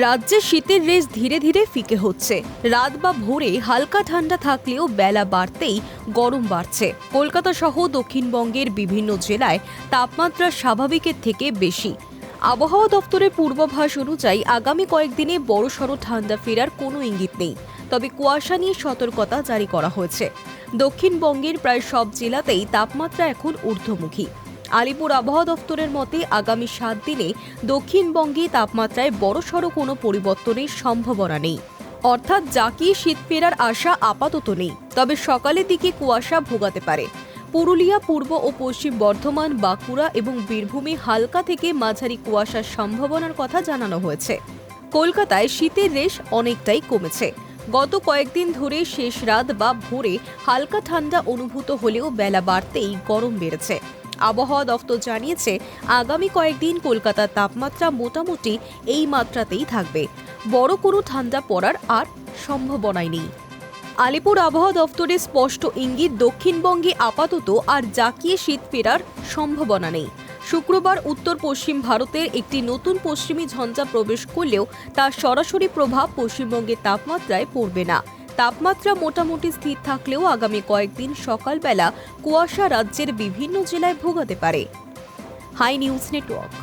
রাজ্যে শীতের রেশ ধীরে ধীরে ফিকে হচ্ছে। রাত বা ভোরে হালকা ঠান্ডা থাকলেও বেলা বাড়তেই গরম বাড়ছে। কলকাতা সহ দক্ষিণবঙ্গের বিভিন্ন জেলায় তাপমাত্রা স্বাভাবিকের থেকে বেশি। আবহাওয়া দপ্তরের পূর্বাভাস অনুযায়ী আগামী কয়েকদিনে বড়সড় ঠান্ডা ফেরার কোনো ইঙ্গিত নেই, তবে কুয়াশা নিয়ে সতর্কতা জারি করা হয়েছে। দক্ষিণবঙ্গের প্রায় সব জেলাতেই তাপমাত্রা এখন ঊর্ধ্বমুখী। আলিপুর আবহাওয়া দপ্তরের মতে আগামী 7 দিনে দক্ষিণবঙ্গে তাপমাত্রায় বড়সড় কোনো পরিবর্তনের সম্ভাবনা নেই। অর্থাৎ জাঁকিয়ে শীত ফেরার আশা আপাতত নেই, তবে সকালের দিকে কুয়াশা ভোগাতে পারে। পুরুলিয়া, পূর্ব ও পশ্চিম বর্ধমান, বাঁকুড়া এবং বীরভূমে হালকা থেকে মাঝারি কুয়াশার সম্ভাবনার কথা জানানো হয়েছে। কলকাতায় শীতের রেশ অনেকটাই কমেছে। গত কয়েকদিন ধরে শেষ রাত বা ভোরে হালকা ঠান্ডা অনুভূত হলেও বেলা বাড়তেই গরম বেড়েছে। আবহাওয়া দফতর জানিয়েছে আগামী কয়েকদিন কলকাতার তাপমাত্রা মোটামুটি এই মাত্রাতেই থাকবে। বড় কোনো ঠান্ডা পড়ার আর সম্ভাবনাই নেই। আলিপুর আবহাওয়া দফতরের স্পষ্ট ইঙ্গিত, দক্ষিণবঙ্গে আপাতত আর জাঁকিয়ে শীত ফেরার সম্ভাবনা নেই। শুক্রবার উত্তর পশ্চিম ভারতের একটি নতুন পশ্চিমী ঝঞ্ঝা প্রবেশ করলেও তার সরাসরি প্রভাব পশ্চিমবঙ্গের তাপমাত্রায় পড়বে না। তাপমাত্রা মোটামুটি স্থির থাকলেও আগামী কয়েকদিন সকালবেলা কুয়াশা রাজ্যের বিভিন্ন জেলায় ভোগাতে পারে। Hi news network.